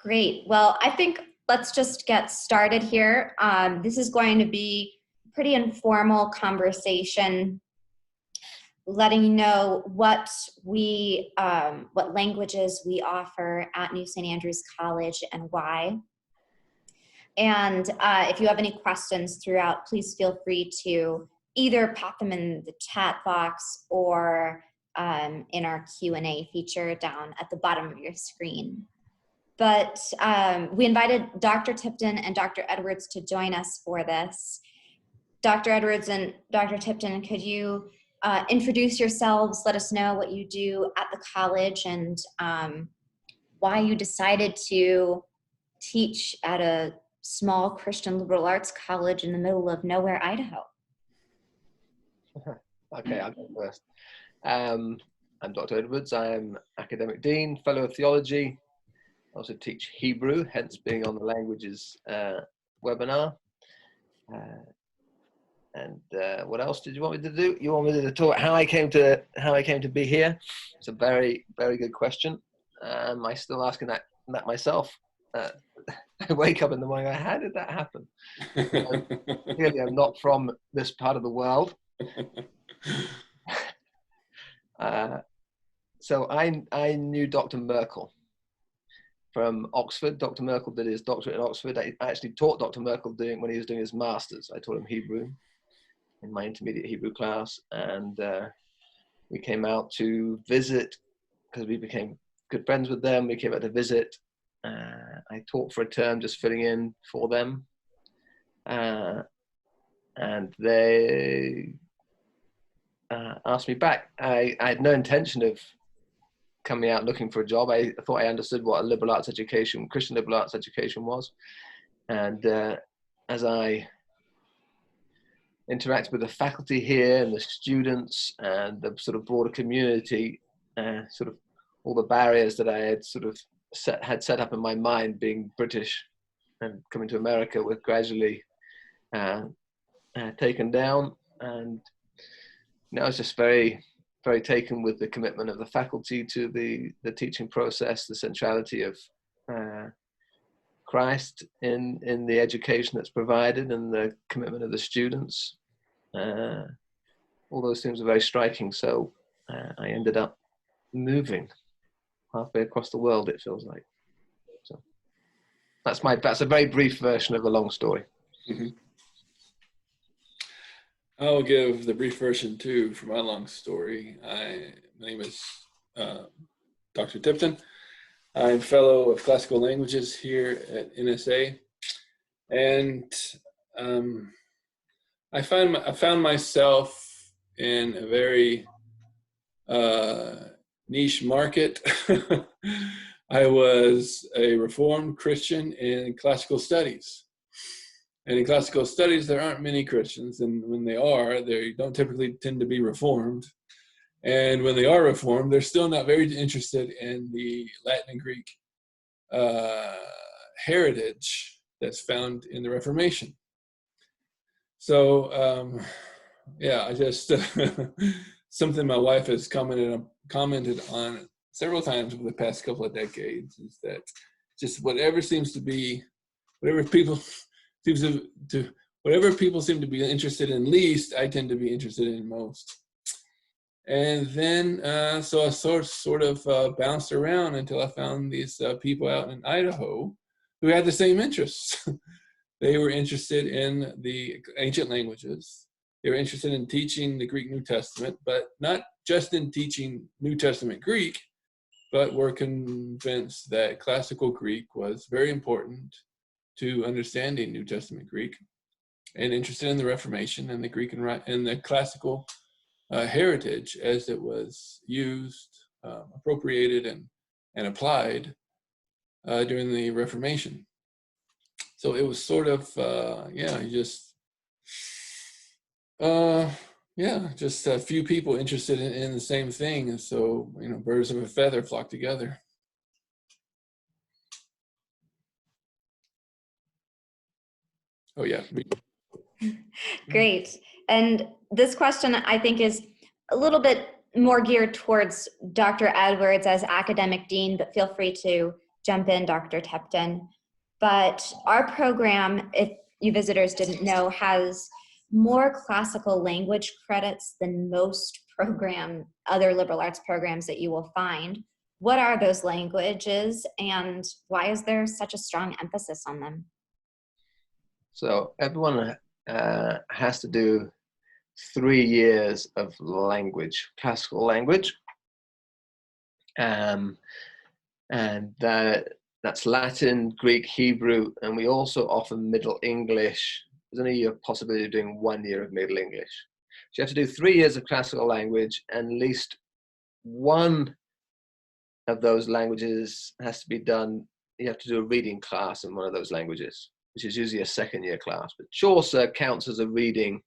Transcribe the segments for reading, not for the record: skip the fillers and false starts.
Great. Well, I think let's just get started here. This is going to be a pretty informal conversation, letting you know what languages we offer at New St. Andrews College and why. And if you have any questions throughout, please feel free to either pop them in the chat box or in our Q&A feature down at the bottom of your screen. But we invited Dr. Tipton and Dr. Edwards to join us for this. Dr. Edwards and Dr. Tipton, could you introduce yourselves, let us know what you do at the college and why you decided to teach at a small Christian liberal arts college in the middle of nowhere, Idaho? Okay, I'll go first. I'm Dr. Edwards. I'm academic dean, fellow of theology. I also teach Hebrew, hence being on the languages webinar. What else did you want me to do? You want me to talk how I came to be here? It's a very, very good question. I'm still asking that myself. I wake up in the morning, how did that happen? Clearly, I'm not from this part of the world. So I knew Dr. Merkel from Oxford. Dr. Merkel did his doctorate at Oxford. I actually taught Dr. Merkel when he was doing his master's. I taught him Hebrew in my intermediate Hebrew class, and we came out to visit because we became good friends with them. We came out to visit. I taught for a term, just filling in for them, and they asked me back. I had no intention of coming out looking for a job. I thought I understood what a liberal arts education, Christian liberal arts education was. And as I interacted with the faculty here and the students and the sort of broader community, sort of all the barriers that I had sort of set up in my mind, being British and coming to America, were gradually taken down. And I was just very, very taken with the commitment of the faculty to the teaching process, the centrality of Christ in the education that's provided, and the commitment of the students. All those things are very striking. So I ended up moving halfway across the world, it feels like. So that's a very brief version of a long story. Mm-hmm. I'll give the brief version too for my long story. My name is Dr. Tipton. I'm fellow of classical languages here at NSA, and I found myself in a very niche market. I was a Reformed Christian in classical studies. And in classical studies, there aren't many Christians, and when they are, they don't typically tend to be Reformed. And when they are Reformed, they're still not very interested in the Latin and Greek heritage that's found in the Reformation. So, yeah, I just, something my wife has commented on several times over the past couple of decades is that just whatever people seem to be interested in least, I tend to be interested in most. And then, so I sort of bounced around until I found these people out in Idaho who had the same interests. They were interested in the ancient languages. They were interested in teaching the Greek New Testament, but not just in teaching New Testament Greek, but were convinced that classical Greek was very important to understanding New Testament Greek, and interested in the Reformation and the Greek and the classical heritage as it was used, appropriated, and applied during the Reformation. So it was sort of, just a few people interested in the same thing. And so, birds of a feather flock together. Oh, yeah. Great. And this question, I think, is a little bit more geared towards Dr. Edwards as academic dean, but feel free to jump in, Dr. Tipton. But our program, if you visitors didn't know, has more classical language credits than most other liberal arts programs that you will find. What are those languages, and why is there such a strong emphasis on them? So everyone has to do 3 years of language, classical language, and that's Latin, Greek, Hebrew, and we also offer Middle English. There's only a possibility of doing 1 year of Middle English. So you have to do 3 years of classical language, and at least one of those languages has to be done. You have to do a reading class in one of those languages, which is usually a second year class. But Chaucer counts as a reading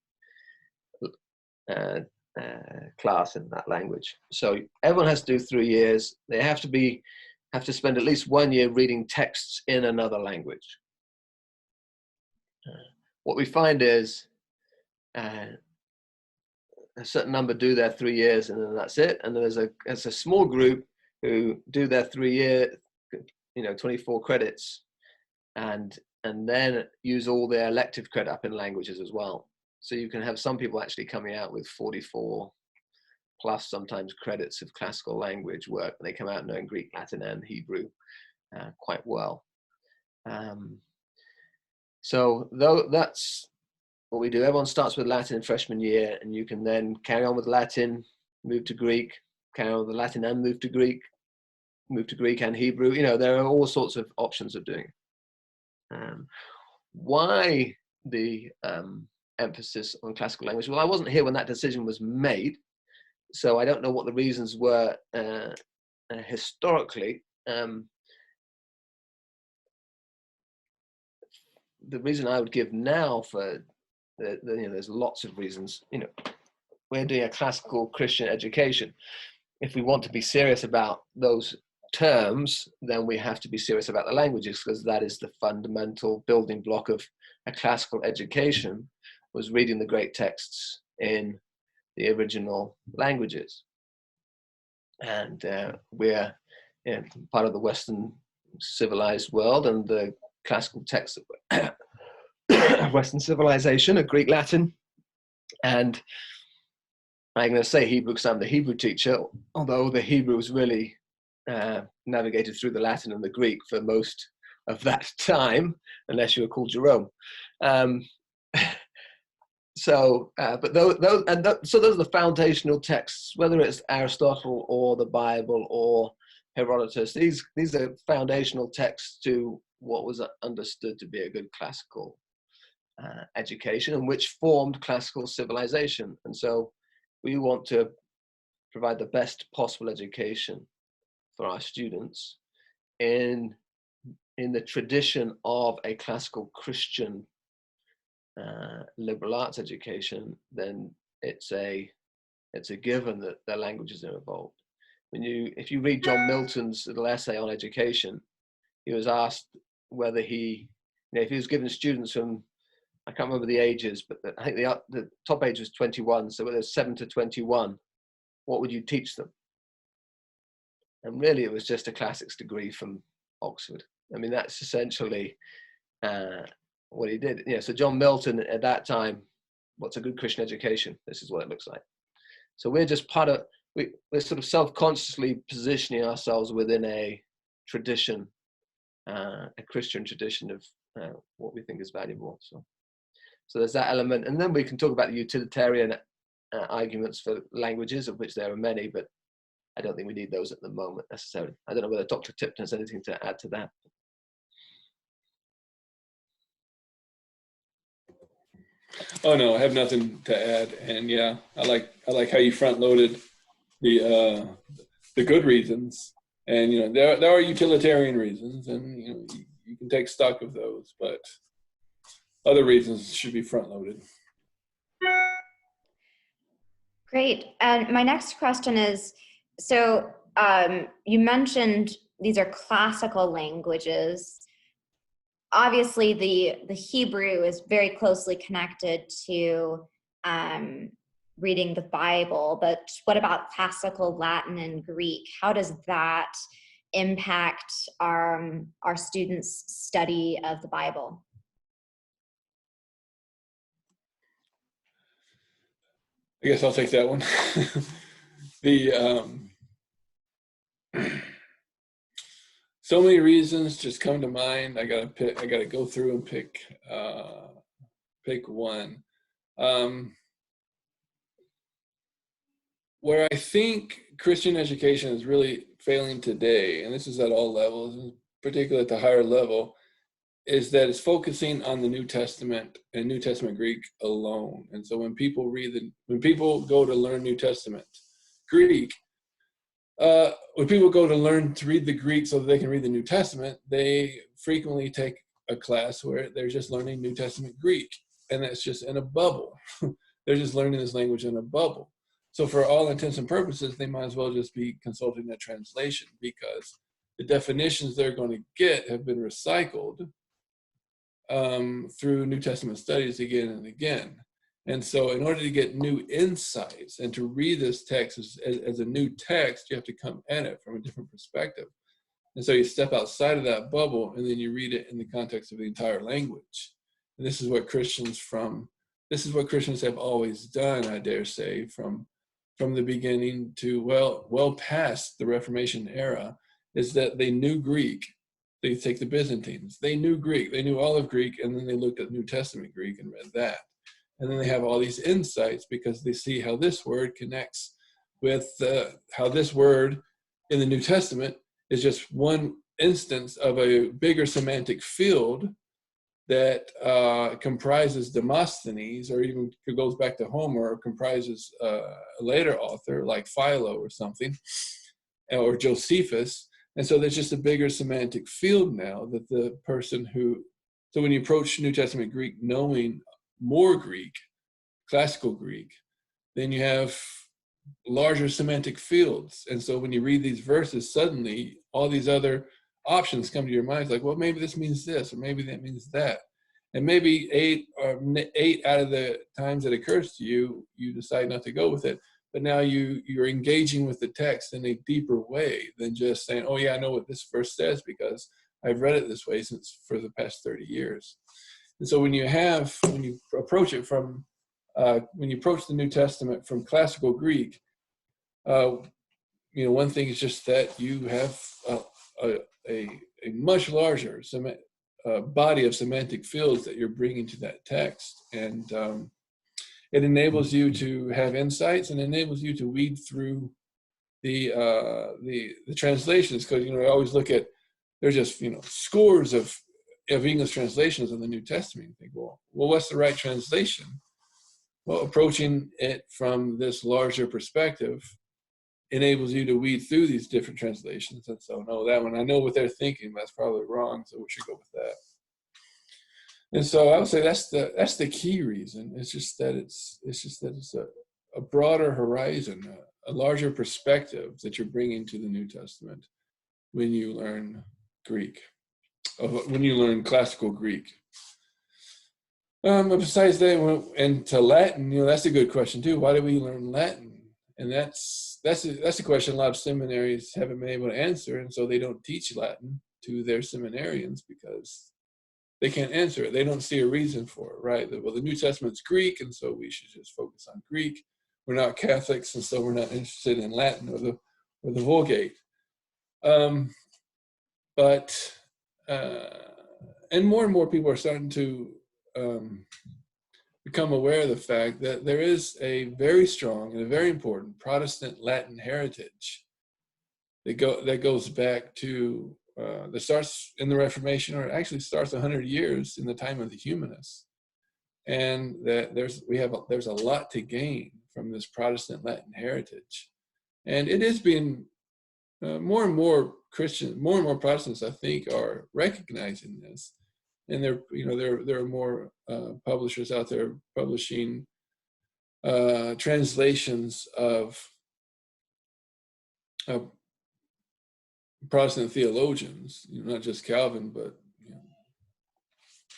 class in that language. So everyone has to do 3 years. They have to spend at least 1 year reading texts in another language. What we find is a certain number do their 3 years and then that's it. And then there's a small group who do their 3 year, 24 credits, and then use all their elective credit up in languages as well. So you can have some people actually coming out with 44 plus sometimes credits of classical language work, and they come out knowing Greek, Latin, and Hebrew quite well. So that's what we do. Everyone starts with Latin in freshman year, and you can then carry on with Latin, move to Greek, carry on with Latin and move to Greek and Hebrew. There are all sorts of options of doing it. Why the emphasis on classical language? Well, I wasn't here when that decision was made, so I don't know what the reasons were historically. The reason I would give now for there's lots of reasons. We're doing a classical Christian education. If we want to be serious about those terms, then we have to be serious about the languages, because that is the fundamental building block of a classical education, was reading the great texts in the original languages. And we're part of the Western civilized world, and the classical texts of Western civilization are Greek, Latin, and I'm going to say Hebrew because I'm the Hebrew teacher, although the Hebrew was really navigated through the Latin and the Greek for most of that time, unless you were called Jerome. So those are the foundational texts, whether it's Aristotle or the Bible or Herodotus. These are foundational texts to what was understood to be a good classical education, and which formed classical civilization. And so we want to provide the best possible education for our students in the tradition of a classical Christian liberal arts education. Then it's a given that the languages are involved. If you read John Milton's little essay on education, he was asked whether if he was given students from, I can't remember the ages, but I think the top age was 21, so whether it's 7 to 21, what would you teach them? And really it was just a classics degree from Oxford. I mean, that's essentially what he did. So John Milton at that time, what's a good Christian education? This is what it looks like. So we're just we're sort of self-consciously positioning ourselves within a tradition, a Christian tradition of what we think is valuable. So there's that element. And then we can talk about the utilitarian arguments for languages, of which there are many, but I don't think we need those at the moment necessarily. I don't know whether Dr. Tipton has anything to add to that. Oh no, I have nothing to add. And yeah, I like how you front loaded the good reasons. And there are utilitarian reasons, and you can take stock of those, but other reasons should be front loaded. Great. And my next question is, so you mentioned these are classical languages. Obviously, the Hebrew is very closely connected to reading the Bible, but what about classical Latin and Greek? How does that impact our students' study of the Bible? I guess I'll take that one. The so many reasons just come to mind. I gotta go through and pick one. Where I think Christian education is really failing today, and this is at all levels, particularly at the higher level, is that it's focusing on the New Testament and New Testament Greek alone. And so when people go to learn New Testament Greek, when people go to learn to read the Greek so that they can read the New Testament, they frequently take a class where they're just learning New Testament Greek, and that's just in a bubble. They're just learning this language in a bubble. So for all intents and purposes, they might as well just be consulting a translation, because the definitions they're going to get have been recycled through New Testament studies again and again. And so in order to get new insights and to read this text as a new text, you have to come at it from a different perspective. And so you step outside of that bubble, and then you read it in the context of the entire language. And this is what Christians have always done, I dare say, from the beginning to well past the Reformation era, is that they knew Greek. They take the Byzantines. They knew Greek. They knew all of Greek, and then they looked at New Testament Greek and read that. And then they have all these insights because they see how this word connects with how this word in the New Testament is just one instance of a bigger semantic field that comprises Demosthenes, or even goes back to Homer, or comprises a later author like Philo or something, or Josephus. And so there's just a bigger semantic field now that the person so when you approach New Testament Greek knowing more Greek, classical Greek, then you have larger semantic fields. And so when you read these verses, suddenly all these other options come to your mind, like, well, maybe this means this, or maybe that means that. And maybe eight out of the times it occurs to you, you decide not to go with it. But now you're engaging with the text in a deeper way than just saying, oh yeah, I know what this verse says because I've read it this way for the past 30 years. And so when you approach it when you approach the New Testament from classical Greek, one thing is just that you have a much larger body of semantic fields that you're bringing to that text, and it enables you to have insights and enables you to weed through the translations, because I always look at, there's just scores of English translations of the New Testament. You think, well, what's the right translation? Well, approaching it from this larger perspective enables you to weed through these different translations. And so, no, that one, I know what they're thinking, that's probably wrong, so we should go with that. And so I would say that's the key reason. It's just that it's a broader horizon, a larger perspective that you're bringing to the New Testament when you learn Greek, when you learn classical Greek. But besides that, and to Latin, that's a good question too. Why do we learn Latin? And that's a question a lot of seminaries haven't been able to answer, and so they don't teach Latin to their seminarians because they can't answer it. They don't see a reason for it, right? Well, the New Testament's Greek, and so we should just focus on Greek. We're not Catholics, and so we're not interested in Latin or the Vulgate. And more people are starting to become aware of the fact that there is a very strong and a very important Protestant Latin heritage that goes back to that starts in the Reformation, or actually starts 100 years in the time of the humanists, and that there's a lot to gain from this Protestant Latin heritage, and it is being more and more Protestants, I think, are recognizing this. And there are more publishers out there publishing translations of Protestant theologians, not just Calvin, but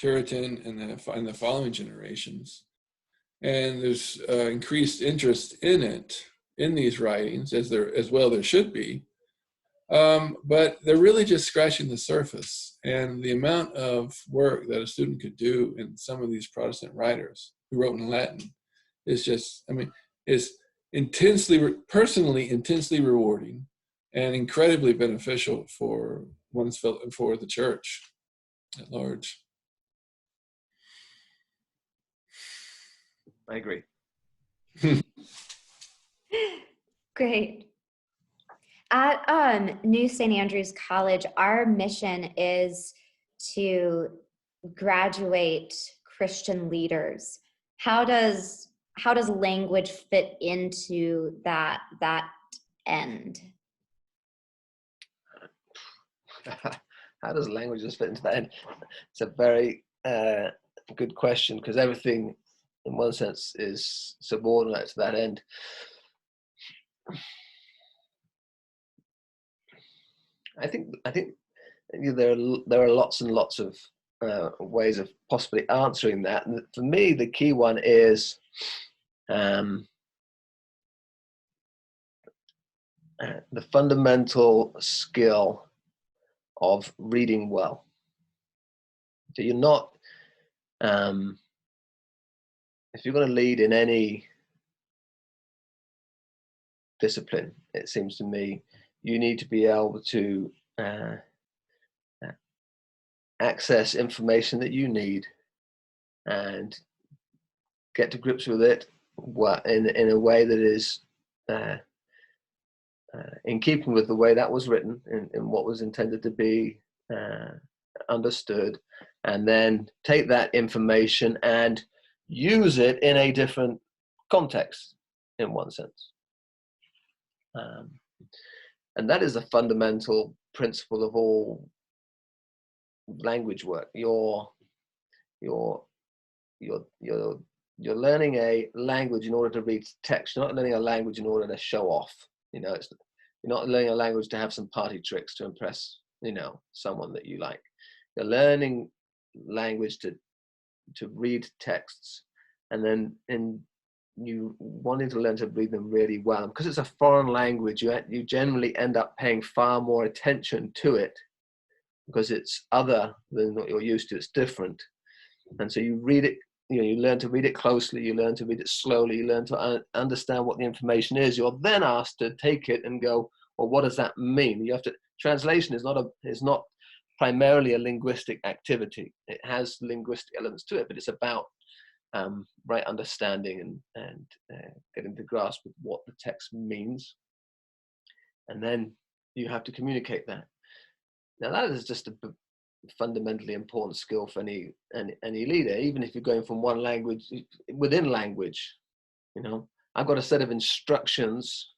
Tipton and the following generations. And there's increased interest in these writings, as there should be. But they're really just scratching the surface. And the amount of work that a student could do in some of these Protestant writers who wrote in Latin is just, I mean, is personally intensely rewarding and incredibly beneficial for for the church at large. I agree. Great. At New St. Andrews College, our mission is to graduate Christian leaders. How does language fit into that end? How does languages fit into that? And it's a very good question, because everything, in one sense, is subordinate to that end. I think there are lots and lots of ways of possibly answering that. And for me, the key one is the fundamental skill of reading well. So you're not, if you're going to lead in any discipline, it seems to me, you need to be able to access information that you need and get to grips with it in a way that is in keeping with the way that was written, in what was intended to be understood, and then take that information and use it in a different context, in one sense. And that is a fundamental principle of all language work. You're learning a language in order to read text. You're not learning a language in order to show off. You know, you're not learning a language to have some party tricks to impress, someone that you like. You're learning language to read texts, and then you wanting to learn to read them really well. And because it's a foreign language, you generally end up paying far more attention to it, because it's other than what you're used to. It's different. And so you read it, you learn to read it closely, you learn to read it slowly, you learn to understand what the information is. You're then asked to take it and go, well, what does that mean? Translation is not primarily a linguistic activity. It has linguistic elements to it, but it's about right understanding and getting to grasp with what the text means. And then you have to communicate that. Now that is just a fundamentally important skill for any leader, even if you're going from one language within language. I've got a set of instructions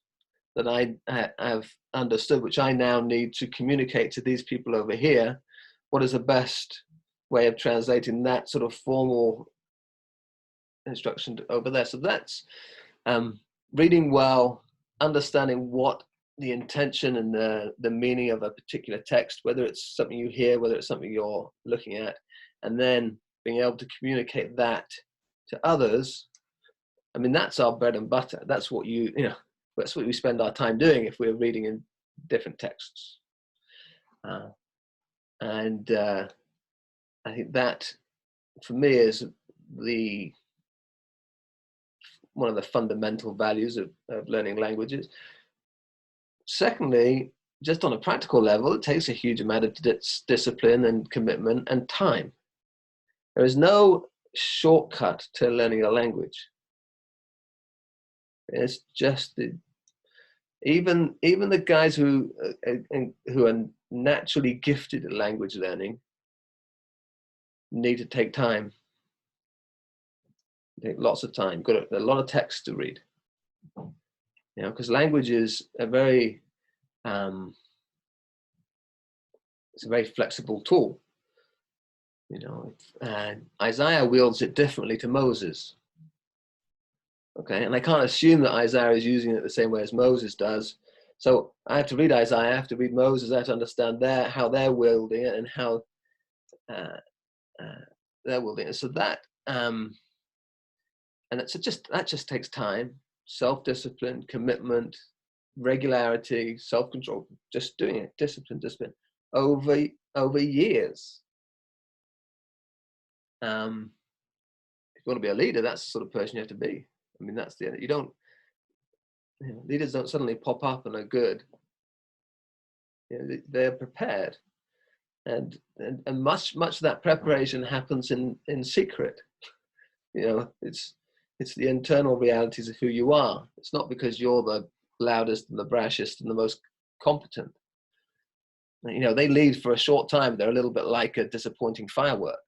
that I have understood, which I now need to communicate to these people over here. What is the best way of translating that sort of formal instruction over there? So that's reading well, understanding what the intention and the meaning of a particular text, whether it's something you hear, whether it's something you're looking at, and then being able to communicate that to others. I mean, that's our bread and butter. That's what that's what we spend our time doing if we're reading in different texts. And I think that, for me, is one of the fundamental values of learning languages. Secondly, just on a practical level, it takes a huge amount of discipline and commitment and time. There is no shortcut to learning a language. It's just even the guys who are naturally gifted at language learning need to take time. Take lots of time. Got a lot of text to read. Because language is it's a very flexible tool. And Isaiah wields it differently to Moses. Okay, and I can't assume that Isaiah is using it the same way as Moses does. So I have to read Isaiah, I have to read Moses, I have to understand how they're wielding it and how they're wielding it. So that that just takes time, self-discipline, commitment, regularity, self-control, just doing it, discipline, over years. If you want to be a leader, that's the sort of person you have to be. I mean, that's the, you don't, leaders don't suddenly pop up and are good. They're prepared, and much of that preparation happens in secret. It's the internal realities of who you are. It's not because you're the loudest and the brashest and the most competent. They lead for a short time. They're a little bit like a disappointing firework.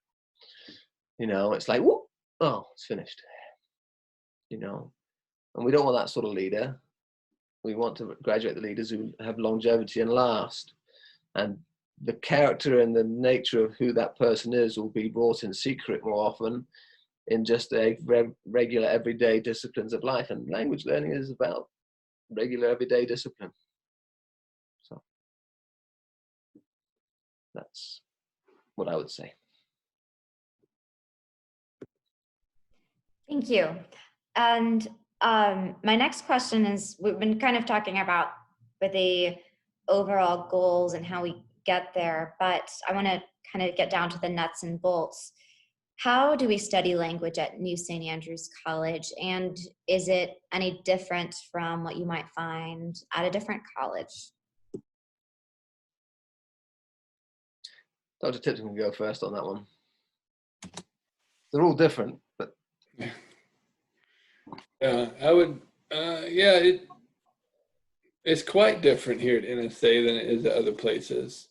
It's like, whoop, oh, it's finished. And we don't want that sort of leader. We want to graduate the leaders who have longevity and last. And the character and the nature of who that person is will be brought in secret more often, in just a regular everyday disciplines of life. And language learning is about regular everyday discipline. So that's what I would say. Thank you. And my next question is, we've been kind of talking about the overall goals and how we get there, but I want to kind of get down to the nuts and bolts. How do we study language at New St. Andrews College? And is it any different from what you might find at a different college? Dr. Tipton can go first on that one. They're all different, but it's quite different here at NSA than it is at other places.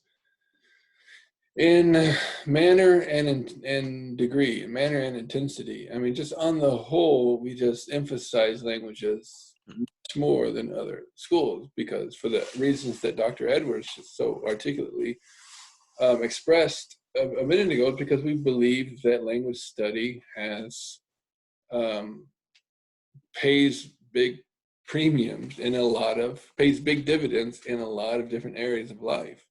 In manner and in degree, manner and intensity. I mean, just on the whole, we just emphasize languages much more than other schools, because for the reasons that Dr. Edwards so articulately expressed a minute ago, because we believe that language study pays big premiums in pays big dividends in a lot of different areas of life.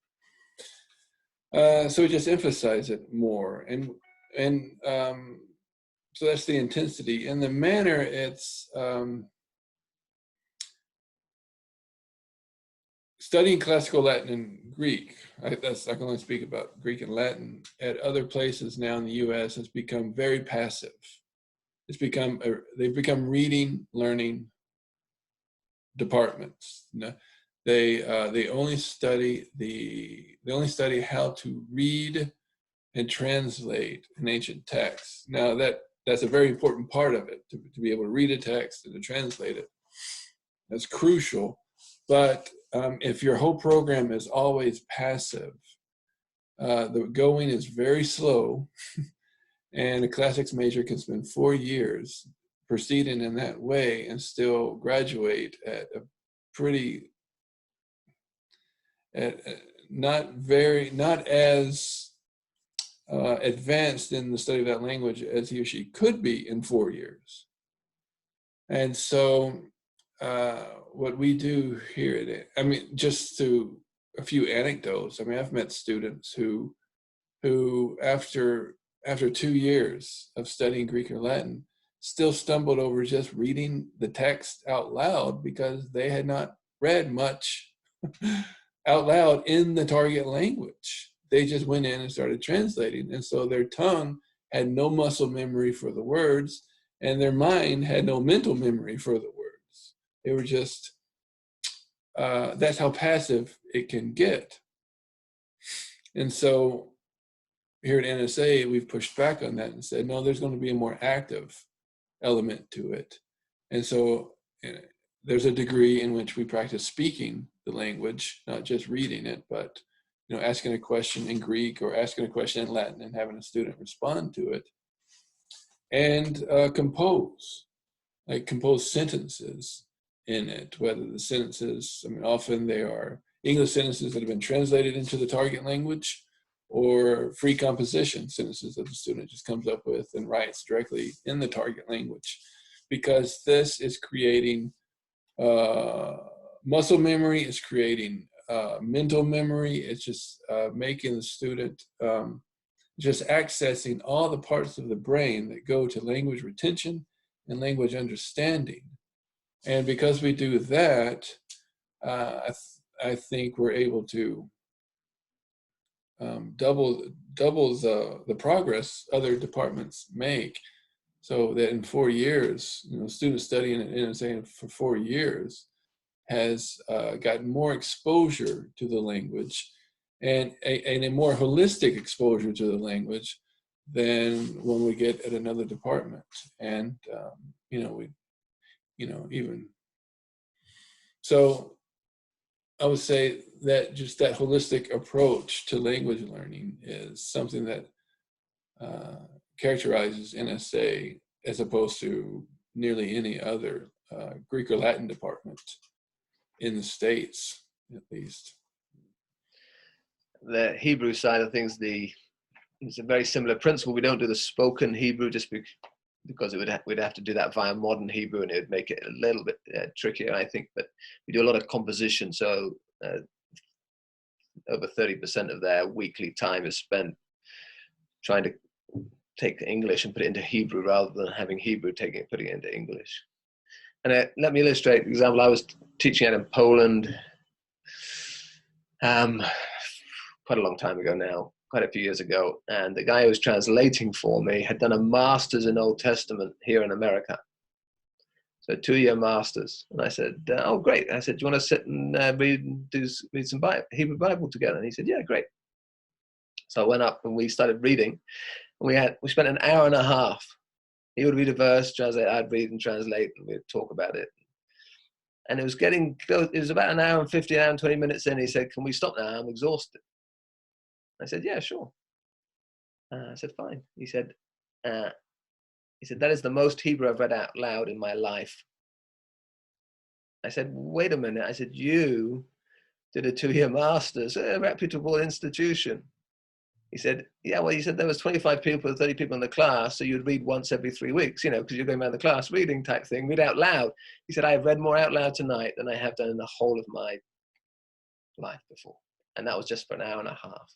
So we just emphasize it more, and so that's the intensity. In the manner, it's studying classical Latin and Greek. I can only speak about Greek and Latin. At other places now in the U.S., has become very passive. They've become reading, learning departments. They only study how to read and translate an ancient text. Now that's a very important part of it, to be able to read a text and to translate it. That's crucial. But if your whole program is always passive, the going is very slow, and a classics major can spend 4 years proceeding in that way and still graduate at a pretty not as advanced in the study of that language as he or she could be in 4 years. And so what we do here, just to a few anecdotes. I've met students who after 2 years of studying Greek or Latin still stumbled over just reading the text out loud, because they had not read much out loud in the target language. They just went in and started translating. And so their tongue had no muscle memory for the words, and their mind had no mental memory for the words. They were just, that's how passive it can get. And so here at NSA, we've pushed back on that and said, no, there's going to be a more active element to it. And so there's a degree in which we practice speaking the language, not just reading it, but asking a question in Greek or asking a question in Latin and having a student respond to it. And compose sentences in it, whether the sentences, often they are English sentences that have been translated into the target language, or free composition sentences that the student just comes up with and writes directly in the target language, because this is creating muscle memory, it's creating mental memory, it's just making the student just accessing all the parts of the brain that go to language retention and language understanding. And because we do that, I think we're able to doubles the progress other departments make, so that in 4 years, students studying in NSA for 4 years has gotten more exposure to the language and a more holistic exposure to the language than when we get at another department. And even so, I would say that just that holistic approach to language learning is something that characterizes NSA as opposed to nearly any other Greek or Latin department in the States, at least. The Hebrew side of things, it's a very similar principle. We don't do the spoken Hebrew just because we'd have to do that via modern Hebrew, and it would make it a little bit trickier, I think. But we do a lot of composition, so over 30% of their weekly time is spent trying to take English and put it into Hebrew rather than having Hebrew putting it into English. And let me illustrate an example. I was teaching out in Poland quite a long time ago now, quite a few years ago, and the guy who was translating for me had done a master's in Old Testament here in America. So 2-year master's. And I said, oh, great. I said, do you want to sit and read some Hebrew Bible together? And he said, yeah, great. So I went up and we started reading. And we spent an hour and a half. He would read a verse, translate, I'd read and translate, and we'd talk about it. And it was getting close. It was about an hour and 50, an hour and 20 minutes in. He said, can we stop now? I'm exhausted. I said, yeah, sure. I said, fine. He said, that is the most Hebrew I've read out loud in my life. I said, wait a minute. I said, you did a 2-year master's at a reputable institution. He said, yeah, well, he said there was 25 people, 30 people in the class, so you'd read once every 3 weeks, because you're going around the class reading type thing, read out loud. He said, I've read more out loud tonight than I have done in the whole of my life before. And that was just for an hour and a half.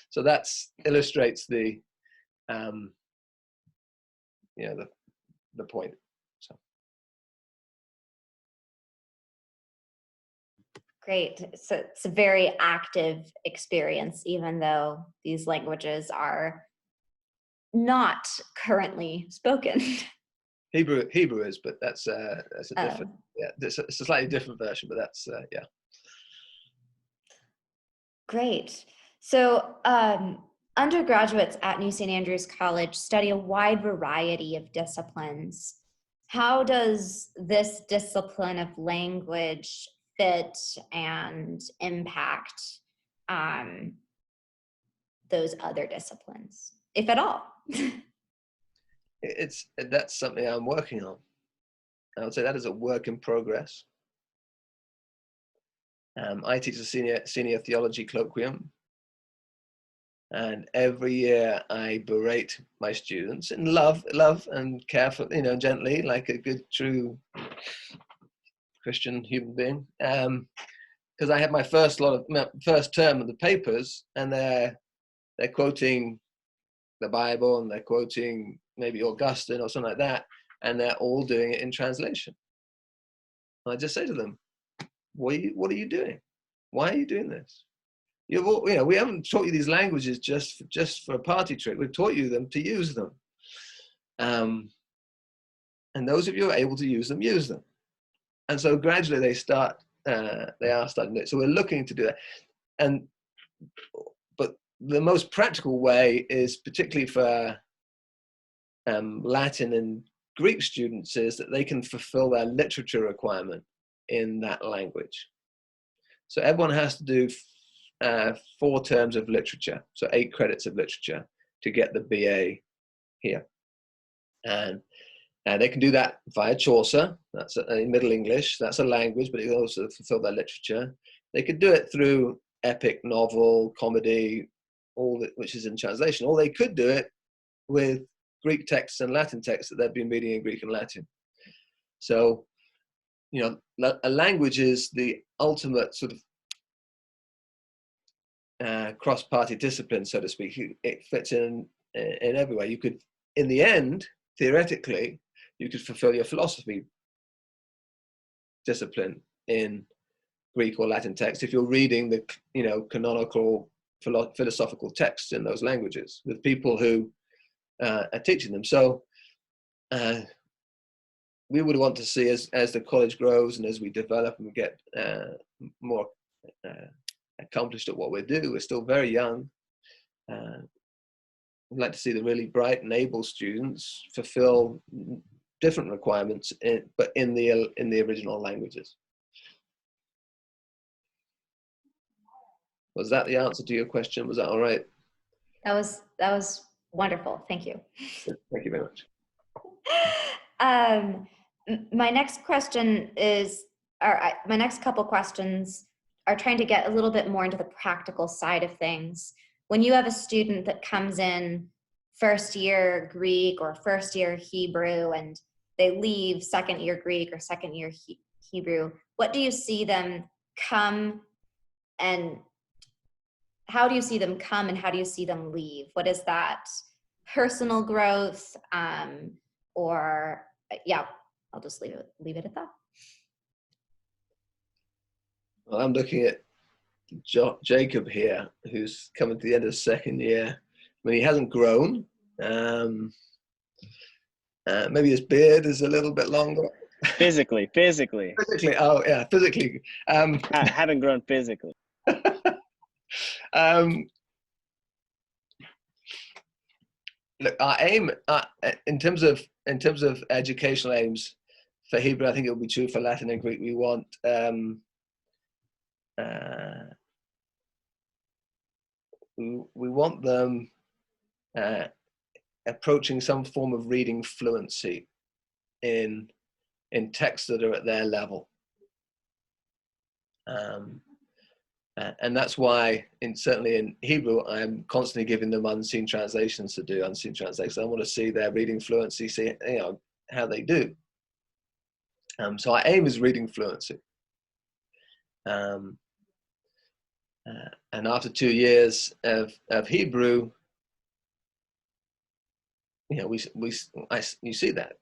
So that illustrates the point. So. Great. So it's a very active experience, even though these languages are not currently spoken. Hebrew is, but that's a different. It's a slightly different version, but that's yeah. Great. So undergraduates at New St. Andrews College study a wide variety of disciplines. How does this discipline of language fit and impact those other disciplines, if at all? That's something I'm working on. I would say that is a work in progress. I teach a senior theology colloquium, and every year I berate my students in love and carefully, gently, like a good, true Christian human being. Because I have my first term of the papers, and they're quoting the Bible, and they're quoting maybe Augustine or something like that, and they're all doing it in translation. And I just say to them, what are you doing? Why are you doing this? We haven't taught you these languages just for a party trick. We've taught you them to use them. And those of you who are able to use them, use them. And so gradually they are starting to do it. So we're looking to do that. But the most practical way is, particularly for Latin and Greek students, is that they can fulfill their literature requirement in that language. So everyone has to do 4 terms of literature, so 8 credits of literature to get the BA here. And they can do that via Chaucer, that's in Middle English, that's a language, but it can also fulfill their literature. They could do it through epic, novel, comedy, which is in translation, or they could do it with Greek texts and Latin texts that they've been reading in Greek and Latin. So, a language is the ultimate sort of cross-party discipline, so to speak. It fits in every way. You could, in the end, theoretically, you could fulfill your philosophy discipline in Greek or Latin text if you're reading the, canonical philosophical texts in those languages with people who are teaching them. So we would want to see, as the college grows and as we develop and we get more accomplished at what we do, we're still very young. We'd like to see the really bright and able students fulfill different requirements, but in the original languages. Was that the answer to your question? Was that all right? That was wonderful. Thank you. Thank you very much. My next question is, my next couple questions are trying to get a little bit more into the practical side of things. When you have a student that comes in first year Greek or first year Hebrew and they leave second year Greek or second year Hebrew, what do you see them come, and how do you see them come and how do you see them leave? What is that personal growth, or yeah, I'll just leave it at that. Well, I'm looking at Jacob here, who's coming to the end of second year. I mean, he hasn't grown. Maybe his beard is a little bit longer. Physically. Oh yeah, physically. I haven't grown physically. Look, our aim in terms of educational aims for Hebrew, I think it will be true for Latin and Greek. We want we want them approaching some form of reading fluency in texts that are at their level. And that's why, certainly in Hebrew, I'm constantly giving them unseen translations to do, unseen translations. I want to see their reading fluency, see how they do. So our aim is reading fluency. And after 2 years of Hebrew, you see that.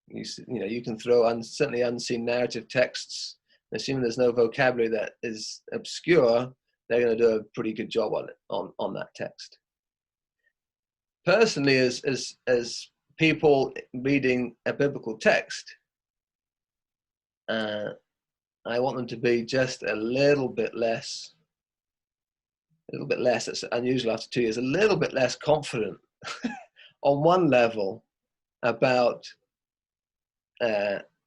You can throw certainly unseen narrative texts. Assuming there's no vocabulary that is obscure, they're going to do a pretty good job on it, on that text. Personally, as people reading a biblical text, I want them to be just a little bit less. It's unusual after 2 years. A little bit less confident on one level about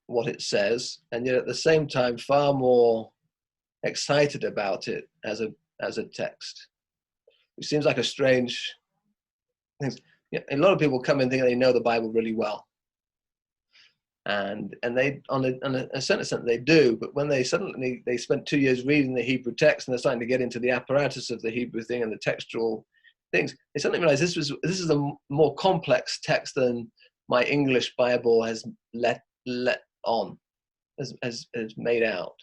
what it says, and yet at the same time far more excited about it as a text. It seems like a strange thing. A lot of people come in thinking they know the Bible really well, and they on a certain extent they do, but when they spent 2 years reading the Hebrew text and they're starting to get into the apparatus of the Hebrew thing and the textual things, they suddenly realize this is a more complex text than my English Bible has let on, has made out.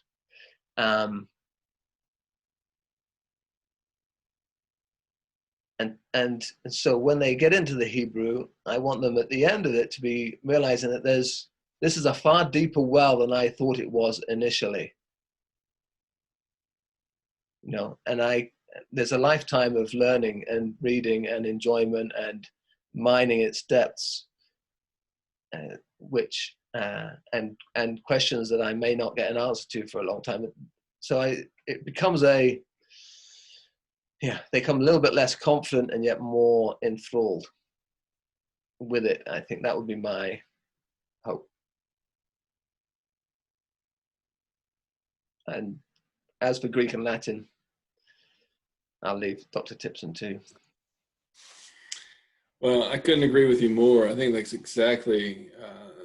And so when they get into the Hebrew, I want them at the end of it to be realizing that this is a far deeper well than I thought it was initially. And there's a lifetime of learning and reading and enjoyment and mining its depths, which and questions that I may not get an answer to for a long time. So it becomes they come a little bit less confident and yet more enthralled with it. I think that would be my hope. And as for Greek and Latin, I'll leave Dr. Tipton to. Well, I couldn't agree with you more. I think that's exactly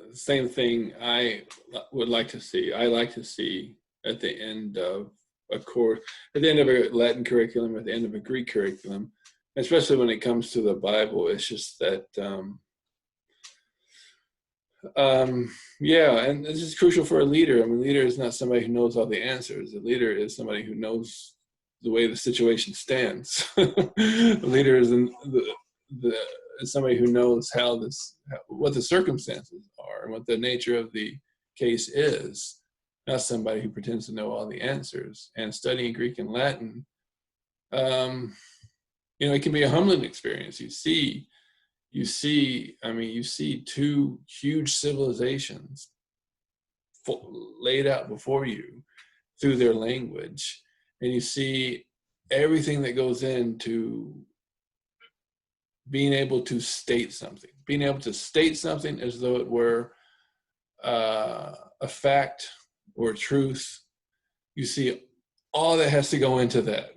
the same thing I would like to see. I like to see at the end of a course, at the end of a Latin curriculum, at the end of a Greek curriculum, especially when it comes to the Bible. It's just that, and this is crucial for a leader. I mean, a leader is not somebody who knows all the answers. A leader is somebody who knows the way the situation stands. A leader is is somebody who knows what the circumstances are and what the nature of the case is. not somebody who pretends to know all the answers. And studying Greek and Latin, it can be a humbling experience. You see two huge civilizations laid out before you through their language, and you see everything that goes into being able to state something as though it were a fact or truth. You see all that has to go into that.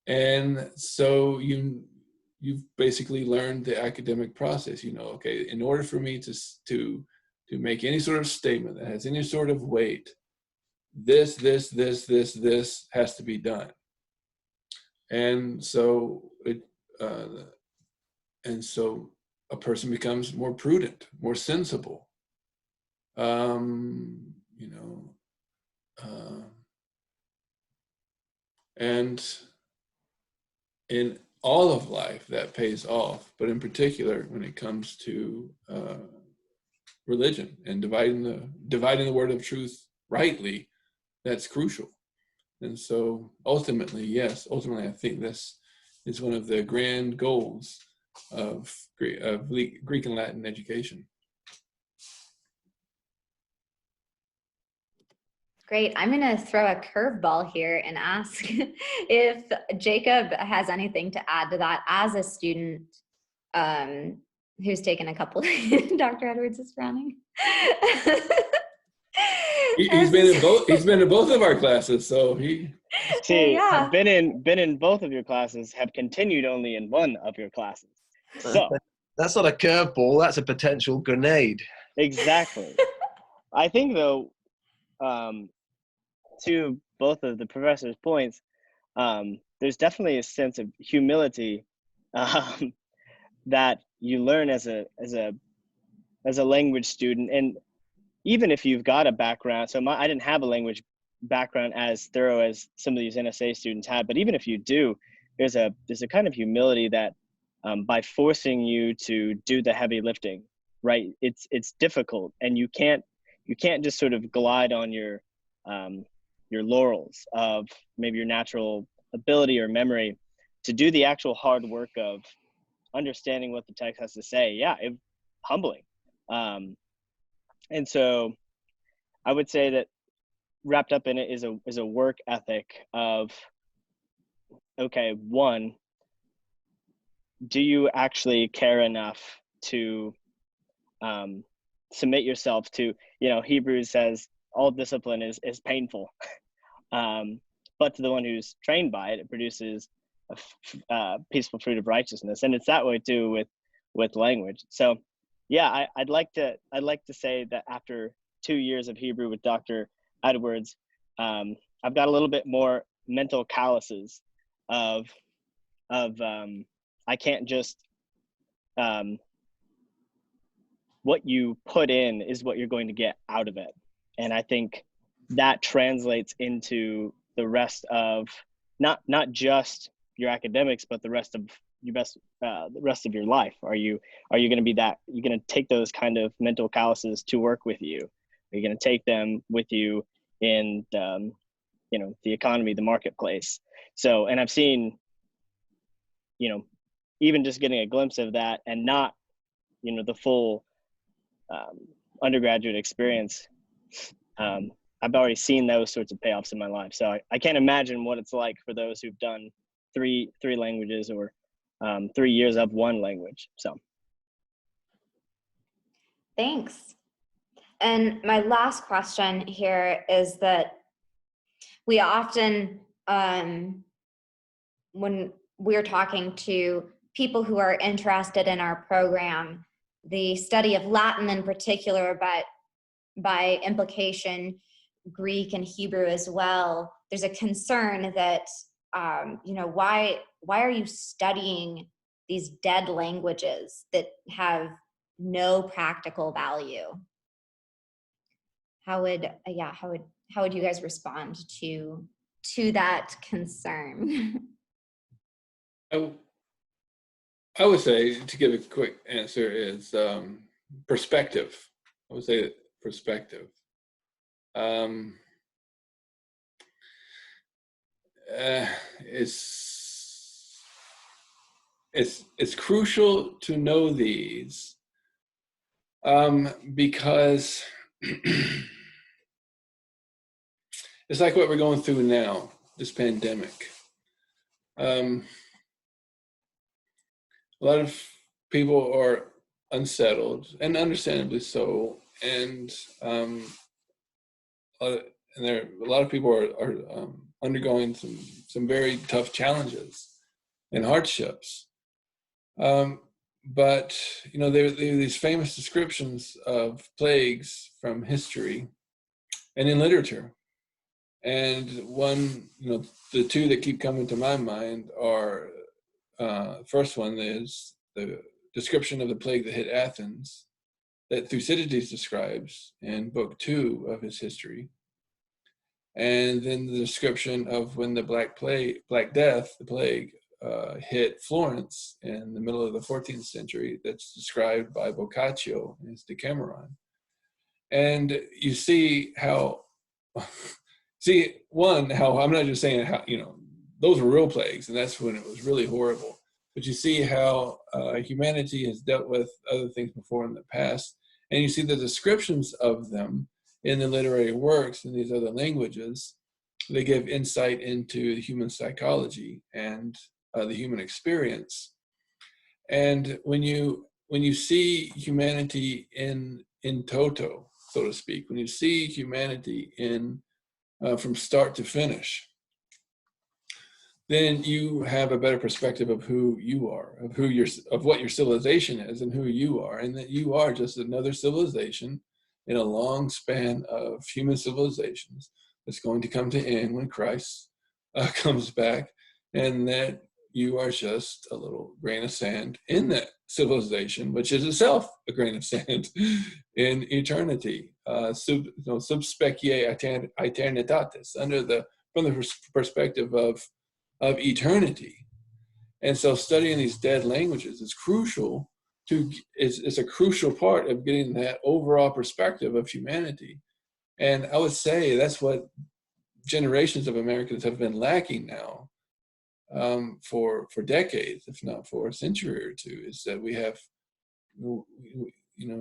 And so you've basically learned the academic process. Okay, in order for me to make any sort of statement that has any sort of weight, this has to be done. And so a person becomes more prudent, more sensible. And in all of life, that pays off, but in particular, when it comes to religion and dividing the word of truth rightly, that's crucial. And so ultimately, I think this is one of the grand goals of Greek and Latin education. Great. I'm going to throw a curveball here and ask if Jacob has anything to add to that as a student who's taken a couple. Dr. Edwards is frowning. He's been in both of our classes, so he. See, Yeah. been in both of your classes, have continued only in one of your classes. So that's not a curveball. That's a potential grenade. Exactly. I think though, to both of the professor's points, there's definitely a sense of humility that you learn as a language student. And even if you've got a background, so I didn't have a language background as thorough as some of these NSA students had, but even if you do, there's a kind of humility that by forcing you to do the heavy lifting, right? It's difficult, and you can't just sort of glide on your laurels of maybe your natural ability or memory to do the actual hard work of understanding what the text has to say. Yeah, humbling. And so I would say that wrapped up in it is a work ethic of, okay, one, do you actually care enough to submit yourself to, Hebrews says all discipline is painful, but to the one who's trained by it, it produces a peaceful fruit of righteousness. And it's that way too with language. So yeah, I'd like to say that after 2 years of Hebrew with Dr. Edwards, I've got a little bit more mental calluses of I can't just what you put in is what you're going to get out of it. And I think that translates into the rest of not just your academics, but the rest of your life. Are you going to be that? You're going to take those kind of mental calluses to work with you? Are you going to take them with you in the economy, the marketplace? So, and I've seen, even just getting a glimpse of that, and not, the full undergraduate experience. I've already seen those sorts of payoffs in my life. So I can't imagine what it's like for those who've done three languages or 3 years of one language. So. Thanks. And my last question here is that we often, when we're talking to people who are interested in our program, the study of Latin in particular, but by implication, Greek and Hebrew as well, there's a concern that, why are you studying these dead languages that have no practical value? How would you guys respond to that concern? I would say, to give a quick answer, is perspective. I would say perspective. um, it's crucial to know these because it's like what we're going through now, this pandemic. A lot of people are unsettled, and understandably so, and a lot of people are undergoing some very tough challenges and hardships. But there are these famous descriptions of plagues from history and in literature. And one, the two that keep coming to my mind are, first one is the description of the plague that hit Athens that Thucydides describes in book 2 of his history. And then the description of when the Black Death, the plague, hit Florence in the middle of the 14th century, that's described by Boccaccio in his Decameron. And you see how, how I'm not just saying how, those were real plagues, and that's when it was really horrible. But you see how humanity has dealt with other things before in the past, and you see the descriptions of them in the literary works in these other languages. They give insight into the human psychology and the human experience. And when you see humanity in toto, so to speak, when you see humanity in from start to finish, then you have a better perspective of who you are, of what your civilization is, and who you are, and that you are just another civilization in a long span of human civilizations that's going to come to end when Christ comes back, and that you are just a little grain of sand in that civilization, which is itself a grain of sand in eternity. Sub specie aeternitatis, from the perspective of eternity. And so studying these dead languages is crucial is a crucial part of getting that overall perspective of humanity. And I would say that's what generations of Americans have been lacking now for decades, if not for a century or two, is that we have,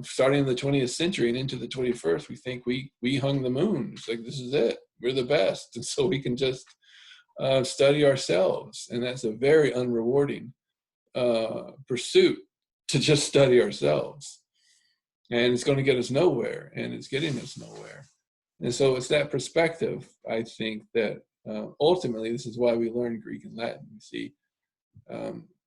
starting in the 20th century and into the 21st, we think we hung the moon. It's like, this is it. We're the best. And so we can just study ourselves. And that's a very unrewarding pursuit, to just study ourselves. And it's going to get us nowhere, and it's getting us nowhere. And so it's that perspective, I think, that ultimately this is why we learn Greek and Latin.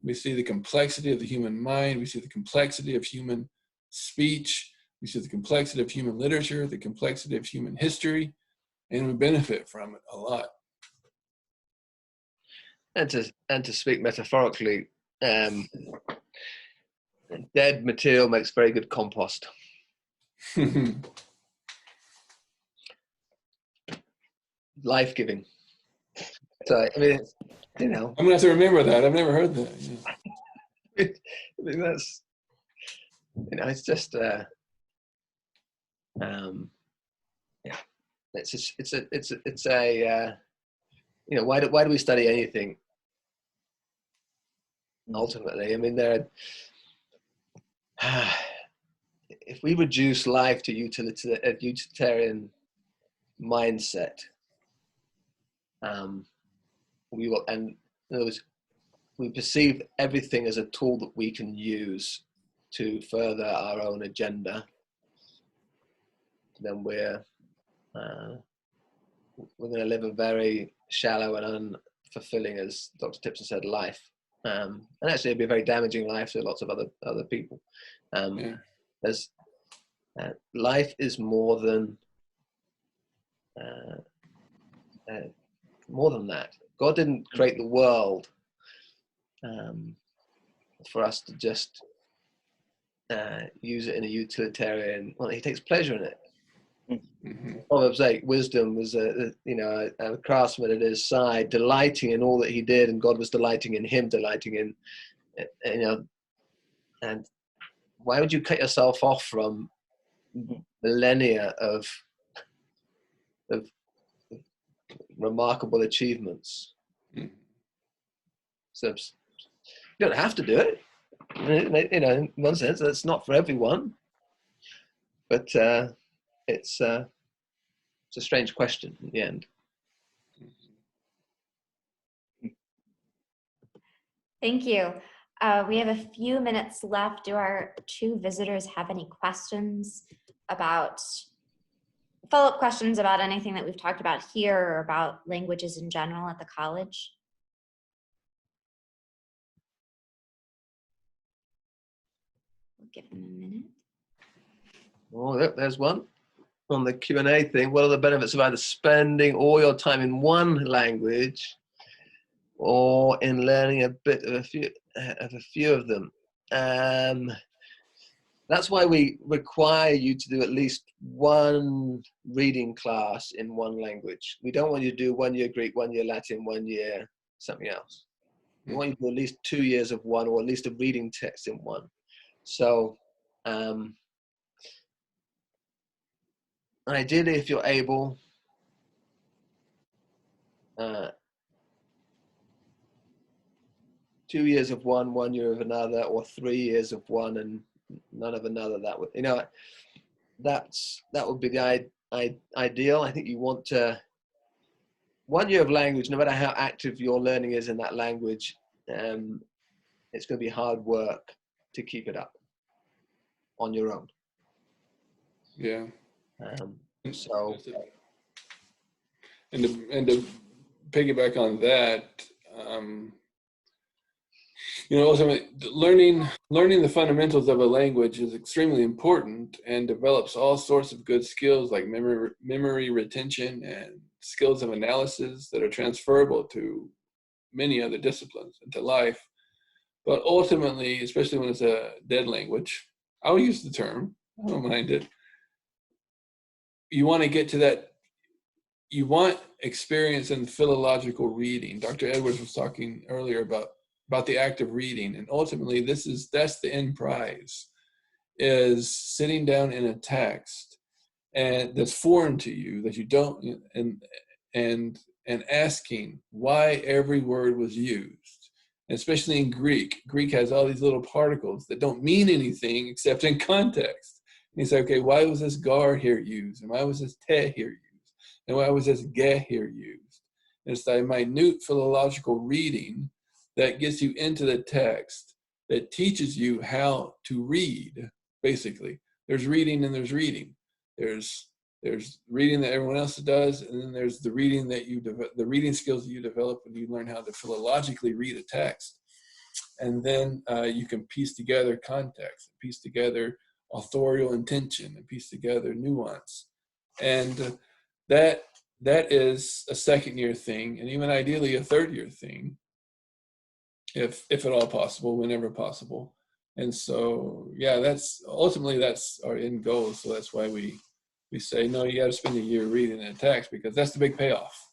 We see the complexity of the human mind. We see the complexity of human speech. We see the complexity of human literature, the complexity of human history, and we benefit from it a lot. And to speak metaphorically, dead material makes very good compost. Life-giving. So I mean, I'm gonna have to remember that. I've never heard that. Yeah. I mean, that's, it's just yeah. It's a why do we study anything? Ultimately, I mean, if we reduce life to a utilitarian mindset, we will, and in other words, we perceive everything as a tool that we can use to further our own agenda, then we're going to live a very shallow and unfulfilling, as Dr. Tipton said, life. And actually, it'd be a very damaging life to lots of other people. As life is more than that. God didn't create the world for us to just use it in a utilitarian. Well, He takes pleasure in it. Mm-hmm. Proverbs 8, wisdom was a craftsman at his side, delighting in all that he did, and God was delighting in him, delighting in, and why would you cut yourself off from millennia of of remarkable achievements. Mm. So you don't have to do it. You know, in one sense, that's not for everyone. But it's a strange question in the end. Thank you. We have a few minutes left. Do our two visitors have any questions about, follow-up questions about anything that we've talked about here or about languages in general at the college? We'll give them a minute. Oh, there's one on the Q&A thing. What are the benefits of either spending all your time in one language or in learning a bit of a few of them? That's why we require you to do at least one reading class in one language. We don't want you to do 1 year Greek, 1 year Latin, 1 year something else. We want you to do at least 2 years of one, or at least a reading text in one. So ideally, if you're able, 2 years of one, 1 year of another, or 3 years of one and none of another. That would, you know, that would be the ideal. I think you want to 1 year of language, no matter how active your learning is in that language, it's going to be hard work to keep it up on your own. Yeah. So, and to piggyback on that, you know, ultimately, learning the fundamentals of a language is extremely important and develops all sorts of good skills like memory retention and skills of analysis that are transferable to many other disciplines and to life. But ultimately, especially when it's a dead language, I'll use the term, I don't mind it. You want to get to that, you want experience in philological reading. Dr. Edwards was talking earlier about the act of reading, and ultimately that's the end prize, is sitting down in a text and that's foreign to you, that you don't, and asking why every word was used. And especially in Greek has all these little particles that don't mean anything except in context. And you say, okay, why was this gar here used? And why was this te here used? And why was this ge here used? And it's that minute philological reading that gets you into the text, that teaches you how to read, basically. There's reading and there's reading. There's reading that everyone else does, and then there's the reading that the reading skills that you develop when you learn how to philologically read a text. And then you can piece together context, piece together authorial intention, and piece together nuance. And that is a second year thing, and even ideally a third year thing, if at all possible, whenever possible. And so, yeah, that's our end goal. So that's why we say, no, you got to spend a year reading a text, because that's the big payoff.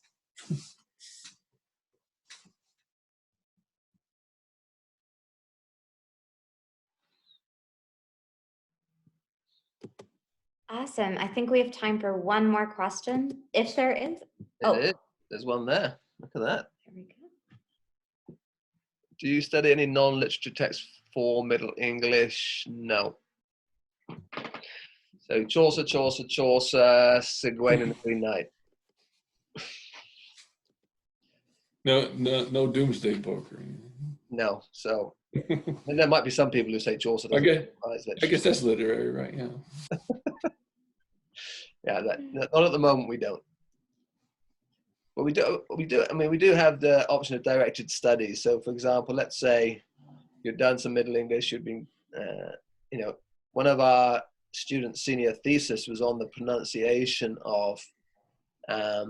Awesome. I think we have time for one more question, if there is. There's one there. Look at that. Here we go. Do you study any non-literature texts for Middle English? No. So Chaucer, Sigwain and the Green Knight. No Doomsday Book. No. So and there might be some people who say Chaucer doesn't. I guess that's literary, right? Yeah. Yeah, not at the moment we don't. But we do. I mean, we do have the option of directed studies. So, for example, let's say you've done some Middle English. You've been, you know, one of our students' senior thesis was on the pronunciation of I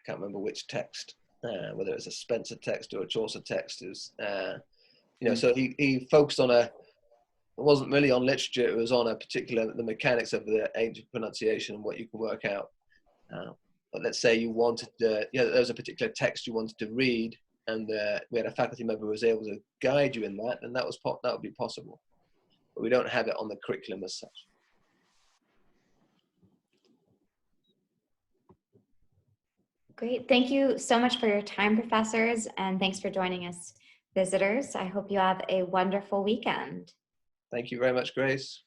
can't remember which text, whether it's a Spencer text or a Chaucer text. Is you know, so he focused on it wasn't really on literature. It was on the mechanics of the ancient pronunciation and what you can work out. But let's say you wanted there was a particular text you wanted to read, and we had a faculty member who was able to guide you in that, and that would be possible. But we don't have it on the curriculum as such. Great. Thank you so much for your time, professors, and thanks for joining us, visitors. I hope you have a wonderful weekend. Thank you very much, Grace.